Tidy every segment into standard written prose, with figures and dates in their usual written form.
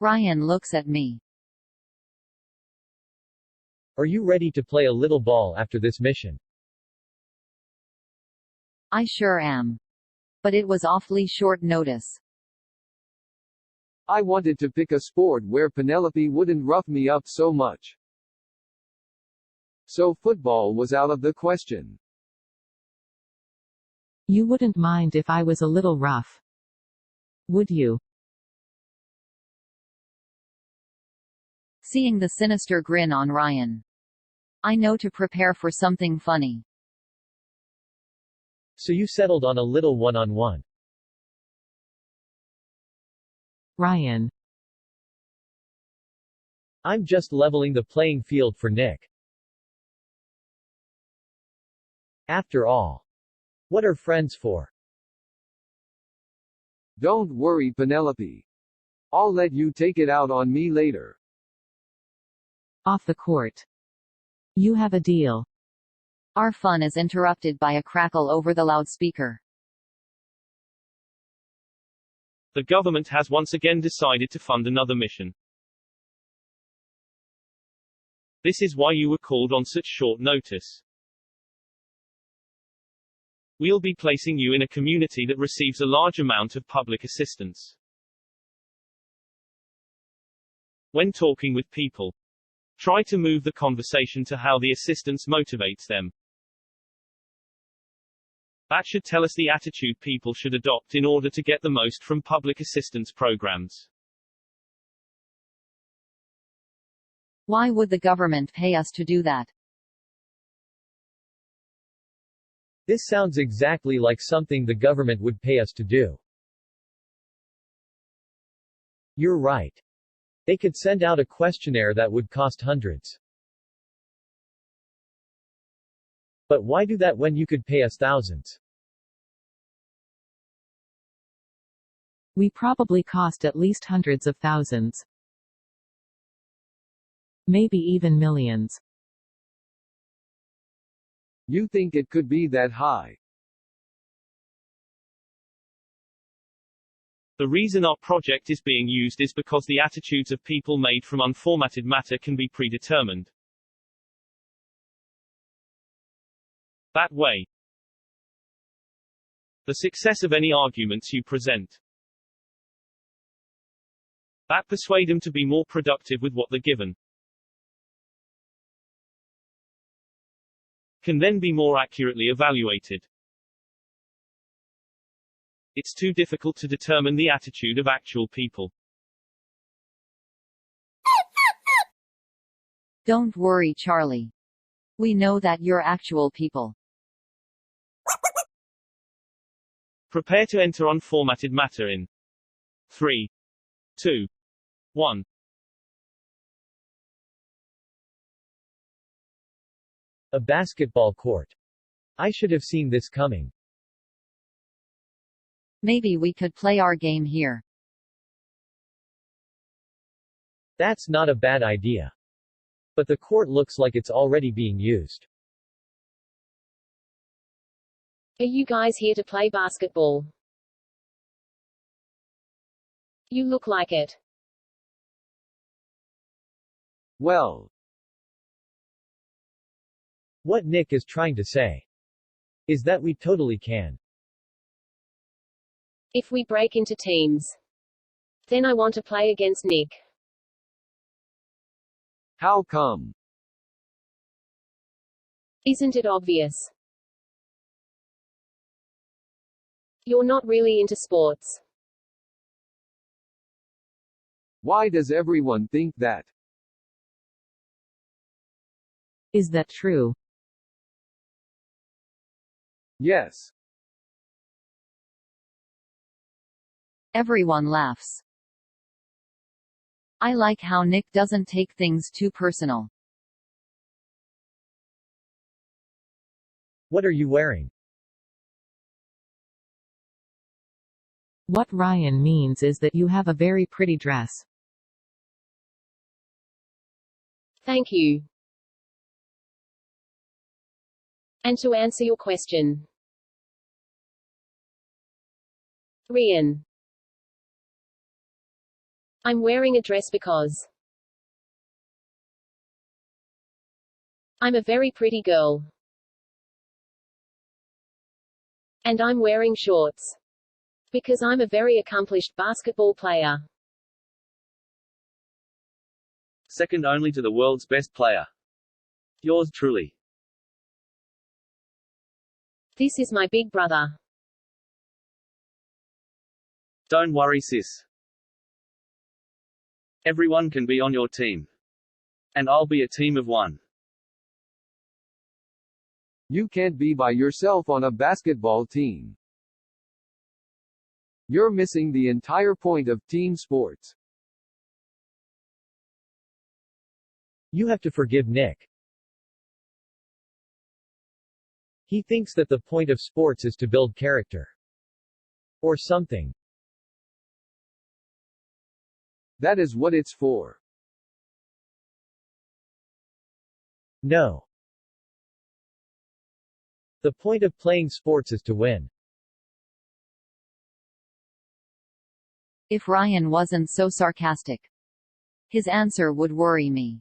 Ryan looks at me. Are you ready to play a little ball after this mission? I sure am. But it was awfully short notice. I wanted to pick a sport where Penelope wouldn't rough me up so much. So football was out of the question. You wouldn't mind if I was a little rough, would you? Seeing the sinister grin on Ryan, I know to prepare for something funny. So you settled on a little one-on-one. Ryan. I'm just leveling the playing field for Nick. After all, what are friends for? Don't worry, Penelope. I'll let you take it out on me later. Off the court. You have a deal. Our fun is interrupted by a crackle over the loudspeaker. The government has once again decided to fund another mission. This is why you were called on such short notice. We'll be placing you in a community that receives a large amount of public assistance. When talking with people, try to move the conversation to how the assistance motivates them. That should tell us the attitude people should adopt in order to get the most from public assistance programs. Why would the government pay us to do that? This sounds exactly like something the government would pay us to do. You're right. They could send out a questionnaire that would cost hundreds. But why do that when you could pay us thousands? We probably cost at least hundreds of thousands. Maybe even millions. You think it could be that high? The reason our project is being used is because the attitudes of people made from unformatted matter can be predetermined. That way, the success of any arguments you present, that persuade them to be more productive with what they're given, can then be more accurately evaluated. It's too difficult to determine the attitude of actual people. Don't worry, Charlie. We know that you're actual people. Prepare to enter unformatted matter in 3, 2, 1. A basketball court. I should have seen this coming. Maybe we could play our game here. That's not a bad idea. But the court looks like it's already being used. Are you guys here to play basketball? You look like it. Well, what Nick is trying to say is that we totally can. If we break into teams, then I want to play against Nick. how come? Isn't it obvious? You're not really into sports. Why does everyone think that? Is that true? Yes. Everyone laughs. I like how Nick doesn't take things too personal. What are you wearing? What Ryan means is that you have a very pretty dress. Thank you. And to answer your question, Ryan. I'm wearing a dress because I'm a very pretty girl. And I'm wearing shorts because I'm a very accomplished basketball player. Second only to the world's best player. Yours truly. This is my big brother. Don't worry, sis. Everyone can be on your team. And I'll be a team of one. You can't be by yourself on a basketball team. You're missing the entire point of team sports. You have to forgive Nick. He thinks that the point of sports is to build character. Or something. That is what it's for. No. The point of playing sports is to win. If Ryan wasn't so sarcastic, his answer would worry me.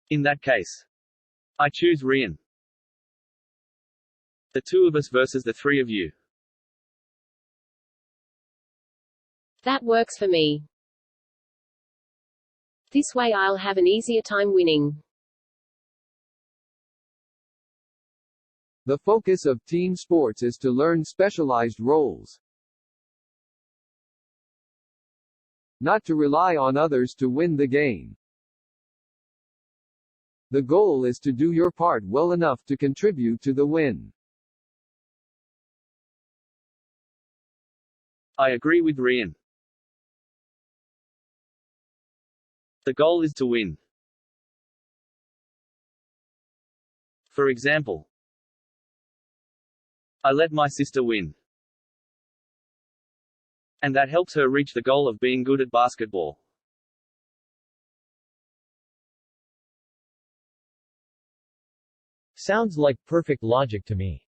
In that case, I choose Rian. The two of us versus the three of you. That works for me. This way I'll have an easier time winning. The focus of team sports is to learn specialized roles. Not to rely on others to win the game. The goal is to do your part well enough to contribute to the win. I agree with Rian. The goal is to win. For example, I let my sister win. And that helps her reach the goal of being good at basketball. Sounds like perfect logic to me.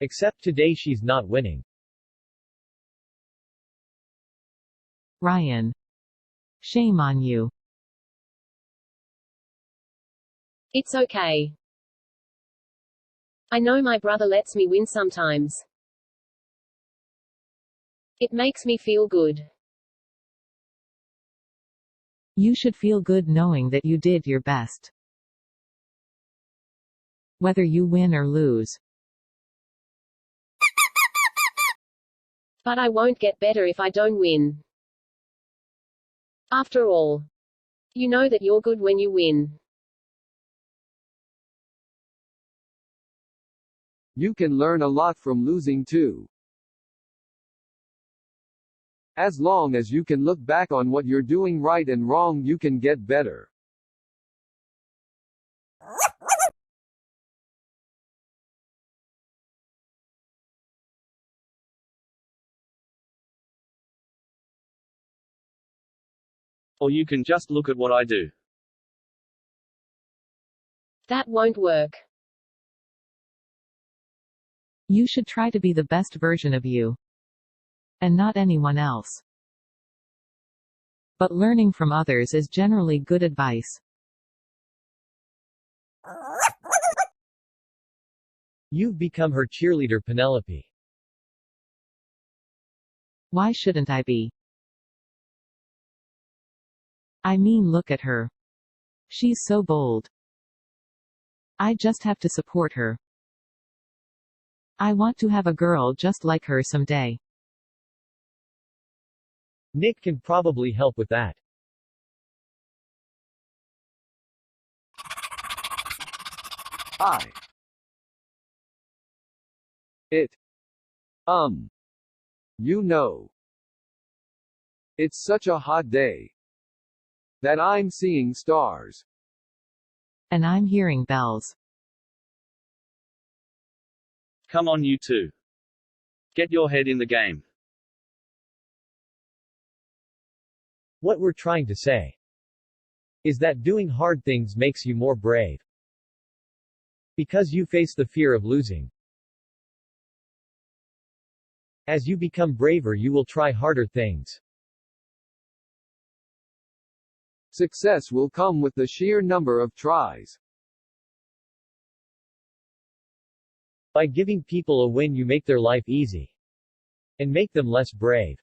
Except today she's not winning. Ryan. Shame on you. It's okay. I know my brother lets me win sometimes. It makes me feel good. You should feel good knowing that you did your best. Whether you win or lose. But I won't get better if I don't win. After all, you know that you're good when you win. You can learn a lot from losing too. As long as you can look back on what you're doing right and wrong, you can get better. Or you can just look at what I do. That won't work. You should try to be the best version of you. And not anyone else. But learning from others is generally good advice. You've become her cheerleader, Penelope. Why shouldn't I be? I mean, look at her. She's so bold. I just have to support her. I want to have a girl just like her someday. Nick can probably help with that. It. You know. It's such a hot day that I'm seeing stars. And I'm hearing bells. Come on, you two. Get your head in the game. What we're trying to say is that doing hard things makes you more brave. Because you face the fear of losing. As you become braver, you will try harder things. Success will come with the sheer number of tries. By giving people a win, you make their life easy and make them less brave.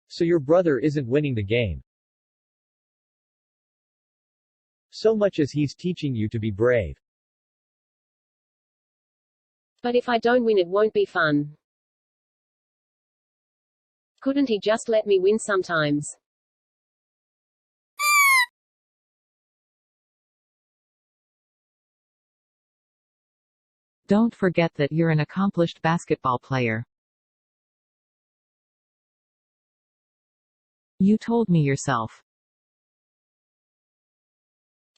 So your brother isn't winning the game so much as he's teaching you to be brave. But if I don't win, it won't be fun. Couldn't he just let me win sometimes? Don't forget that you're an accomplished basketball player. You told me yourself.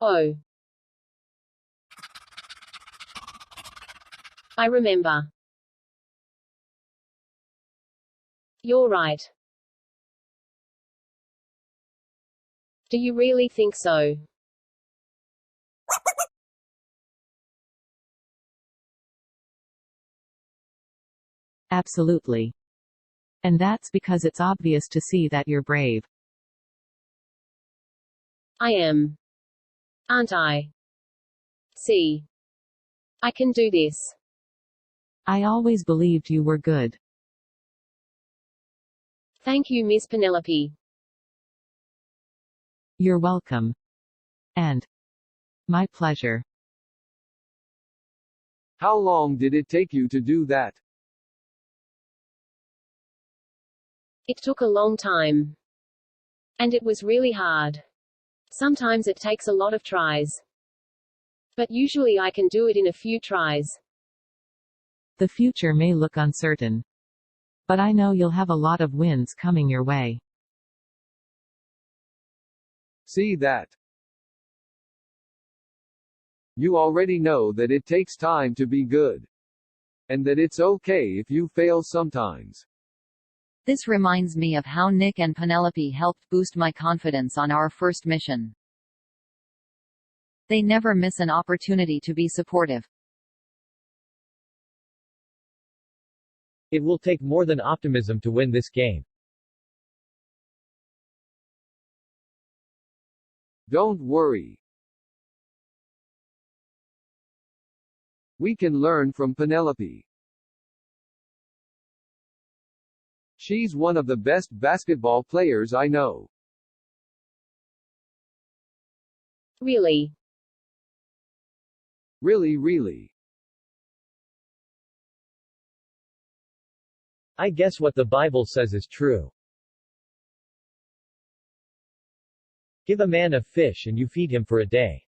Oh. I remember. You're right. Do you really think so? Absolutely. And that's because it's obvious to see that you're brave. I am. Aren't I? See. I can do this. I always believed you were good. Thank you, Miss Penelope. You're welcome. And my pleasure. How long did it take you to do that? It took a long time. And it was really hard. Sometimes it takes a lot of tries. But usually I can do it in a few tries. The future may look uncertain. But I know you'll have a lot of wins coming your way. See that? You already know that it takes time to be good. And that it's okay if you fail sometimes. This reminds me of how Nick and Penelope helped boost my confidence on our first mission. They never miss an opportunity to be supportive. It will take more than optimism to win this game. Don't worry. We can learn from Penelope. She's one of the best basketball players I know. Really? Really. I guess what the Bible says is true. Give a man a fish and you feed him for a day.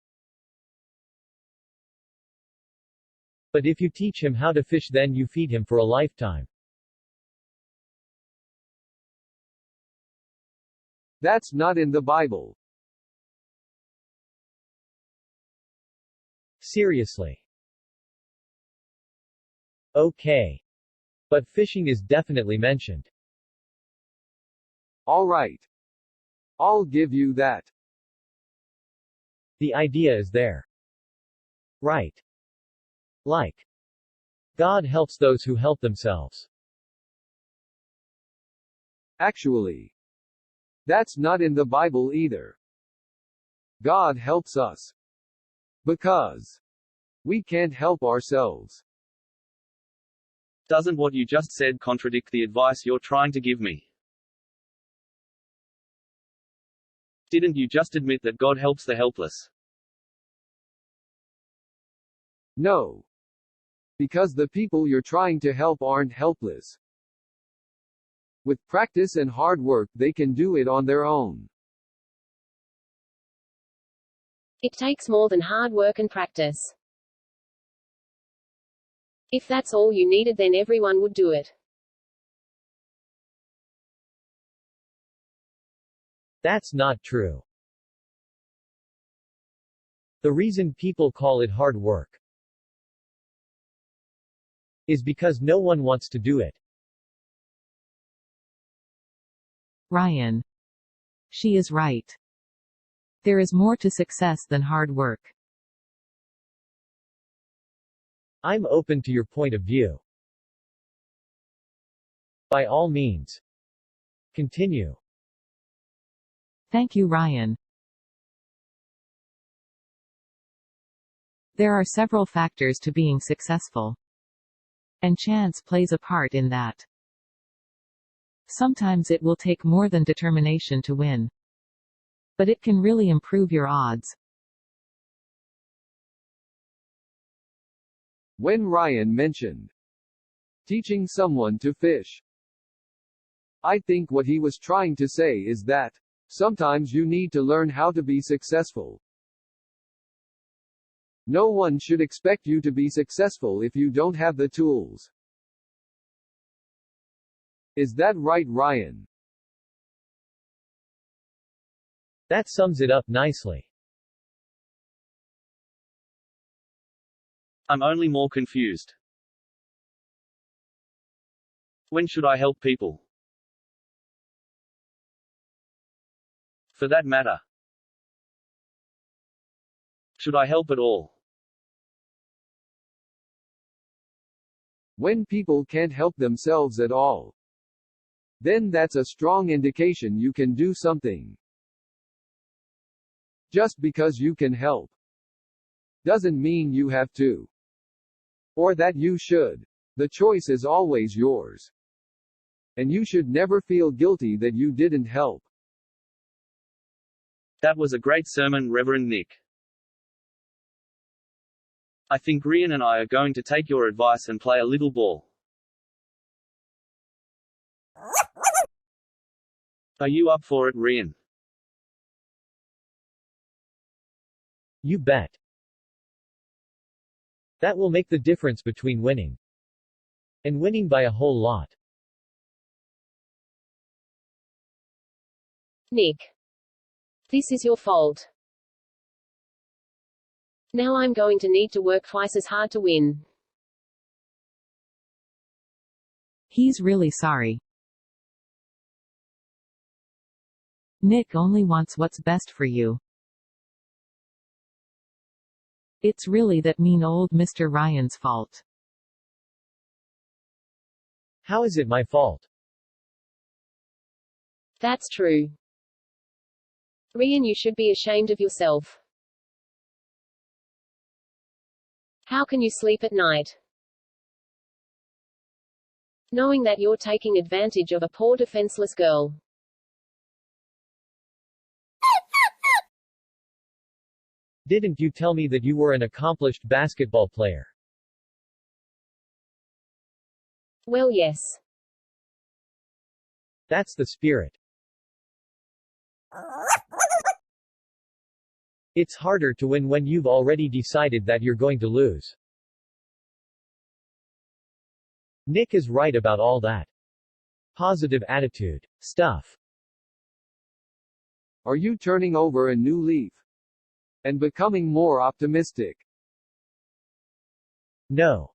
But if you teach him how to fish, then you feed him for a lifetime. That's not in the Bible. Seriously. Okay. But fishing is definitely mentioned. Alright. I'll give you that. The idea is there. Right. Like. God helps those who help themselves. Actually, that's not in the Bible either. God helps us. Because we can't help ourselves. Doesn't what you just said contradict the advice you're trying to give me? Didn't you just admit that God helps the helpless? No. Because the people you're trying to help aren't helpless. With practice and hard work, they can do it on their own. It takes more than hard work and practice. If that's all you needed, then everyone would do it. That's not true. The reason people call it hard work is because no one wants to do it. Ryan. She is right. There is more to success than hard work. I'm open to your point of view. By all means. Continue. Thank you, Ryan. There are several factors to being successful. And chance plays a part in that. Sometimes it will take more than determination to win. But it can really improve your odds. When Ryan mentioned teaching someone to fish, I think what he was trying to say is that sometimes you need to learn how to be successful. No one should expect you to be successful if you don't have the tools. Is that right, Ryan? That sums it up nicely. I'm only more confused. When should I help people? For that matter, should I help at all? When people can't help themselves at all, then that's a strong indication you can do something. Just because you can help doesn't mean you have to, or that you should. The choice is always yours. And you should never feel guilty that you didn't help. That was a great sermon, Reverend Nick. I think Ryan and I are going to take your advice and play a little ball. Are you up for it, Ryan? You bet. That will make the difference between winning and winning by a whole lot. Nick. This is your fault. Now I'm going to need to work twice as hard to win. He's really sorry. Nick only wants what's best for you. It's really that mean old Mr. Ryan's fault. How is it my fault? That's true. Ryan, you should be ashamed of yourself. How can you sleep at night, knowing that you're taking advantage of a poor defenseless girl? Didn't you tell me that you were an accomplished basketball player? Well, yes. That's the spirit. It's harder to win when you've already decided that you're going to lose. Nick is right about all that positive attitude stuff. Are you turning over a new leaf and becoming more optimistic? No.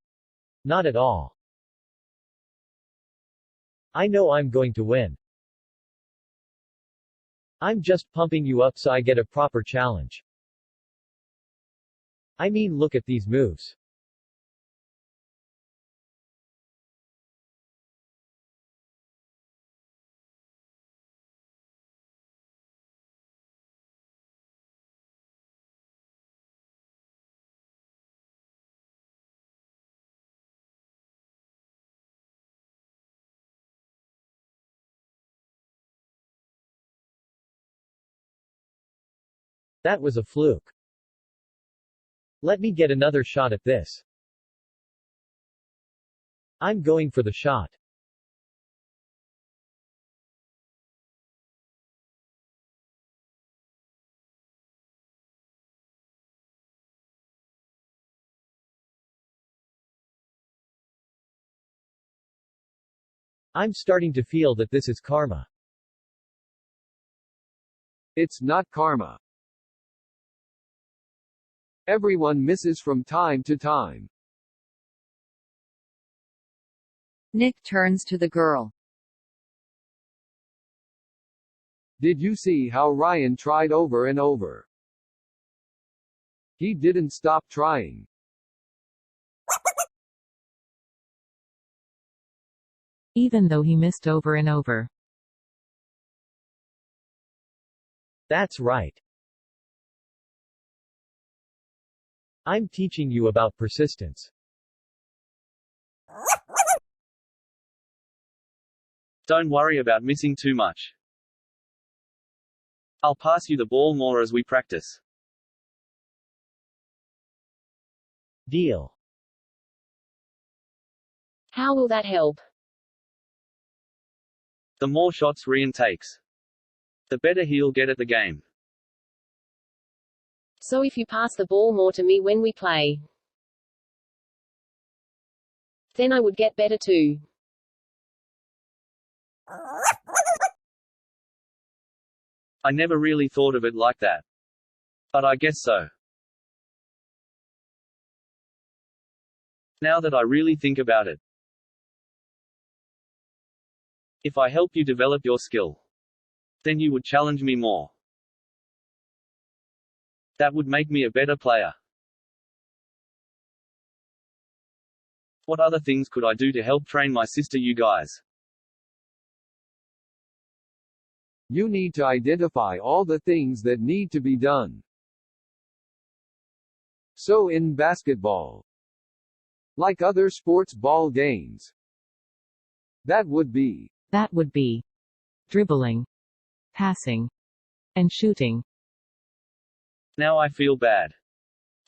Not at all. I know I'm going to win. I'm just pumping you up so I get a proper challenge. I mean, look at these moves. That was a fluke. Let me get another shot at this. I'm going for the shot. I'm starting to feel that this is karma. It's not karma. Everyone misses from time to time. Nick turns to the girl. Did you see how Ryan tried over and over? He didn't stop trying. even though he missed over and over. That's right. I'm teaching you about persistence. Don't worry about missing too much. I'll pass you the ball more as we practice. Deal. How will that help? The more shots Ryan takes, the better he'll get at the game. So if you pass the ball more to me when we play, then I would get better too. I never really thought of it like that. But I guess so. Now that I really think about it, if I help you develop your skill, then you would challenge me more. That would make me a better player. What other things could I do to help train my sister, you guys? You need to identify all the things that need to be done. So in basketball, like other sports ball games, that would be dribbling, passing, and shooting. Now I feel bad.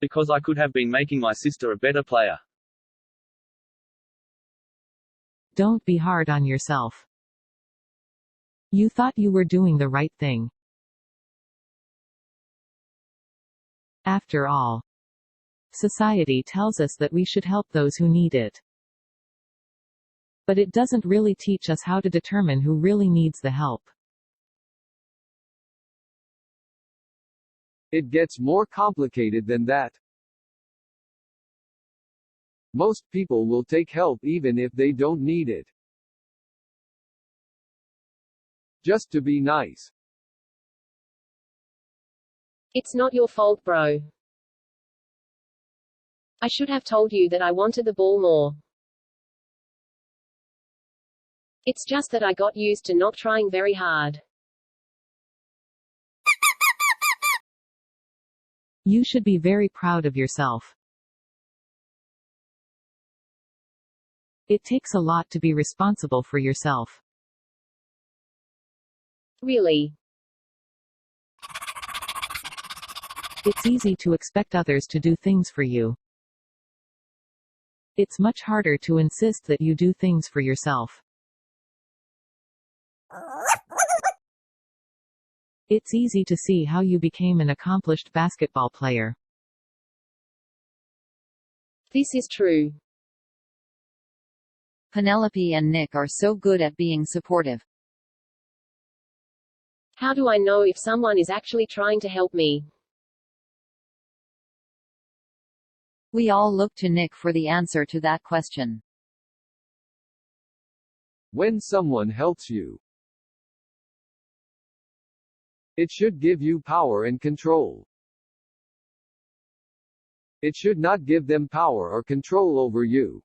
Because I could have been making my sister a better player. Don't be hard on yourself. You thought you were doing the right thing. After all, society tells us that we should help those who need it. But it doesn't really teach us how to determine who really needs the help. It gets more complicated than that. Most people will take help even if they don't need it. Just to be nice. It's not your fault, bro. I should have told you that I wanted the ball more. It's just that I got used to not trying very hard. You should be very proud of yourself. It takes a lot to be responsible for yourself. Really? It's easy to expect others to do things for you. It's much harder to insist that you do things for yourself. It's easy to see how you became an accomplished basketball player. This is true. Penelope and Nick are so good at being supportive. How do I know if someone is actually trying to help me? We all look to Nick for the answer to that question. When someone helps you, it should give you power and control. It should not give them power or control over you.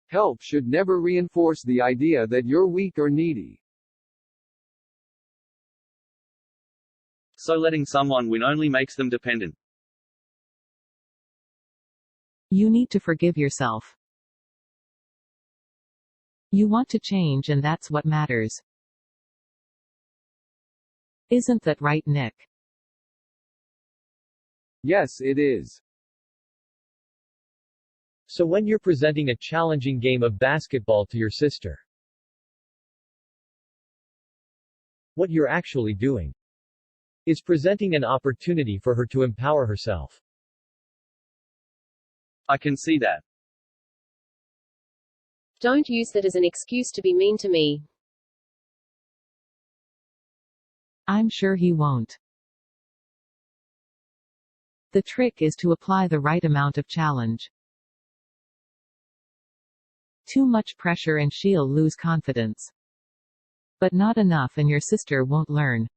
Help should never reinforce the idea that you're weak or needy. So letting someone win only makes them dependent. You need to forgive yourself. You want to change, and that's what matters. Isn't that right, Nick? Yes, it is. So when you're presenting a challenging game of basketball to your sister, what you're actually doing is presenting an opportunity for her to empower herself. I can see that. Don't use that as an excuse to be mean to me. I'm sure he won't. The trick is to apply the right amount of challenge. Too much pressure and she'll lose confidence. But not enough and your sister won't learn.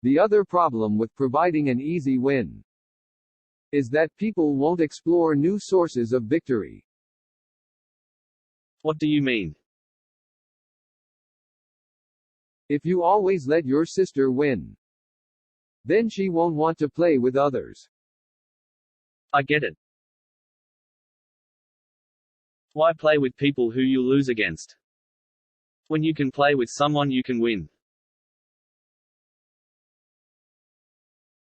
The other problem with providing an easy win is that people won't explore new sources of victory. What do you mean? If you always let your sister win, then she won't want to play with others. I get it. Why play with people who you'll lose against? When you can play with someone you can win.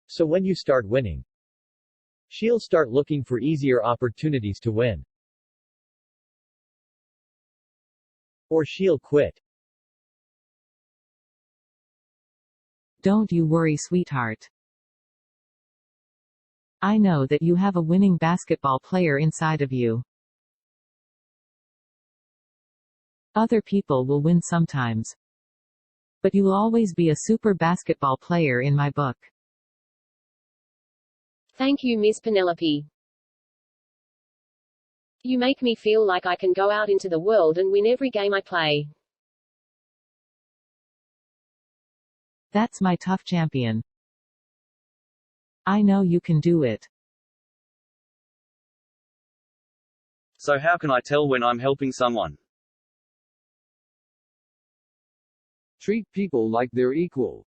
So when you start winning, she'll start looking for easier opportunities to win. Or she'll quit. Don't you worry, sweetheart. I know that you have a winning basketball player inside of you. Other people will win sometimes, but you'll always be a super basketball player in my book. Thank you, Miss Penelope. You make me feel like I can go out into the world and win every game I play. That's my tough champion. I know you can do it. So how can I tell when I'm helping someone? Treat people like they're equal.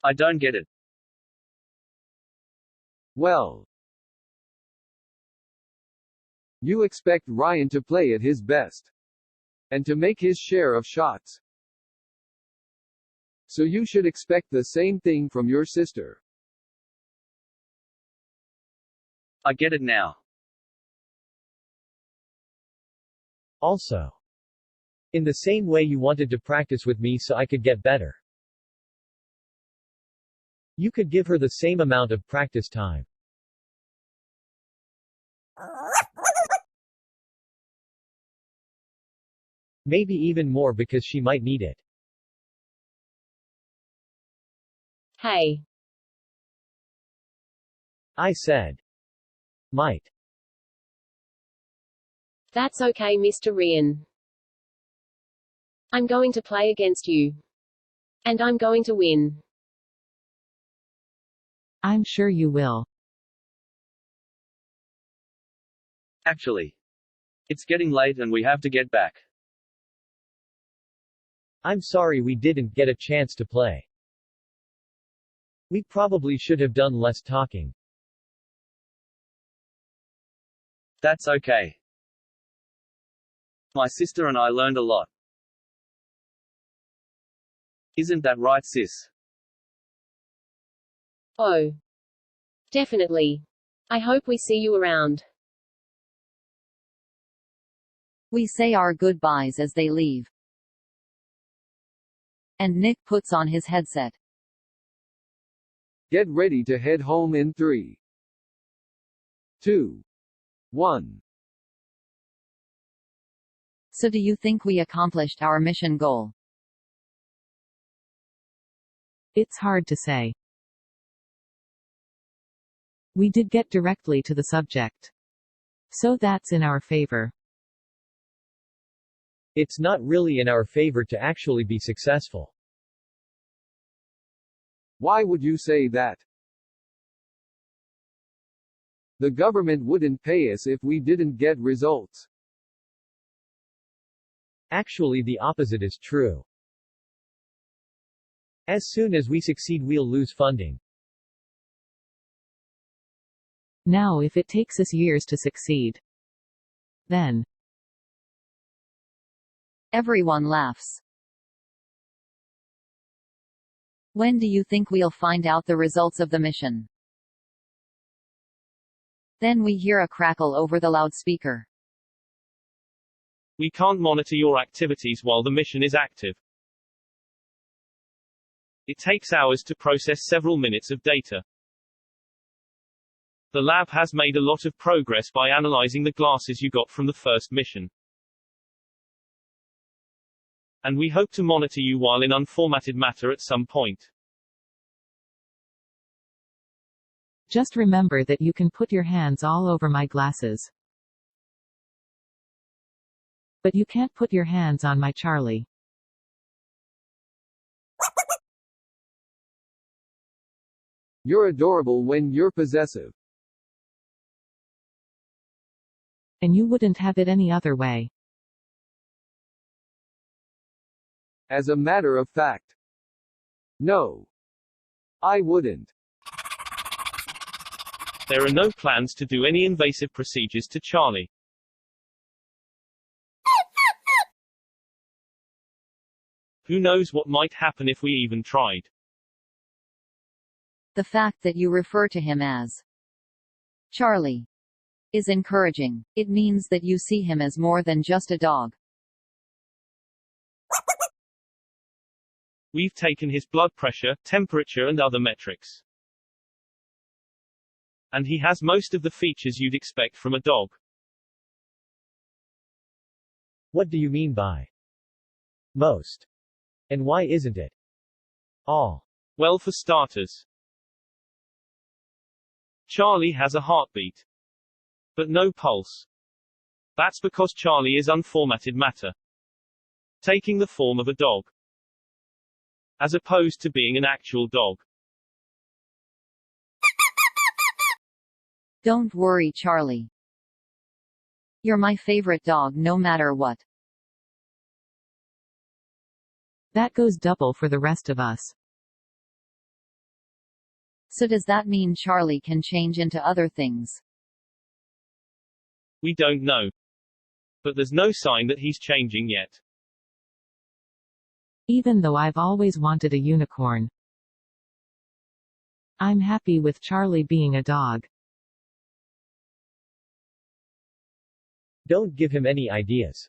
I don't get it. Well, you expect Ryan to play at his best and to make his share of shots. So you should expect the same thing from your sister. I get it now. Also, in the same way you wanted to practice with me so I could get better, you could give her the same amount of practice time. Maybe even more because she might need it. Hey. I said, might. That's okay, Mr. Ryan. I'm going to play against you. And I'm going to win. I'm sure you will. Actually, it's getting late and we have to get back. I'm sorry we didn't get a chance to play. We probably should have done less talking. That's okay. My sister and I learned a lot. Isn't that right, sis? Oh. Definitely. I hope we see you around. We say our goodbyes as they leave. And Nick puts on his headset. Get ready to head home in 3, 2, 1. So do you think we accomplished our mission goal? It's hard to say. We did get directly to the subject. So that's in our favor. It's not really in our favor to actually be successful. Why would you say that? The government wouldn't pay us if we didn't get results. Actually, the opposite is true. As soon as we succeed, we'll lose funding. Now if it takes us years to succeed, then Everyone laughs. When do you think we'll find out the results of the mission? Then we hear a crackle over the loudspeaker. We can't monitor your activities while the mission is active. It takes hours to process several minutes of data. The lab has made a lot of progress by analyzing the glasses you got from the first mission. And we hope to monitor you while in unformatted matter at some point. just remember that you can put your hands all over my glasses. But you can't put your hands on my Charlie. You're adorable when you're possessive. And you wouldn't have it any other way. As a matter of fact. No. I wouldn't. There are no plans to do any invasive procedures to Charlie. Who knows what might happen if we even tried? The fact that you refer to him as Charlie is encouraging. It means that you see him as more than just a dog. We've taken his blood pressure, temperature and other metrics. And he has most of the features you'd expect from a dog. What do you mean by most? And why isn't it all? Well, for starters, Charlie has a heartbeat, but no pulse. That's because Charlie is unformatted matter, taking the form of a dog, as opposed to being an actual dog. Don't worry, Charlie. You're my favorite dog no matter what. That goes double for the rest of us. So does that mean Charlie can change into other things? We don't know. But there's no sign that he's changing yet. Even though I've always wanted a unicorn, I'm happy with Charlie being a dog. Don't give him any ideas.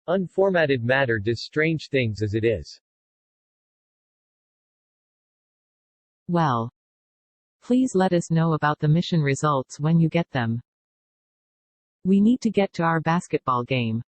Unformatted matter does strange things as it is. Well, please let us know about the mission results when you get them. We need to get to our basketball game.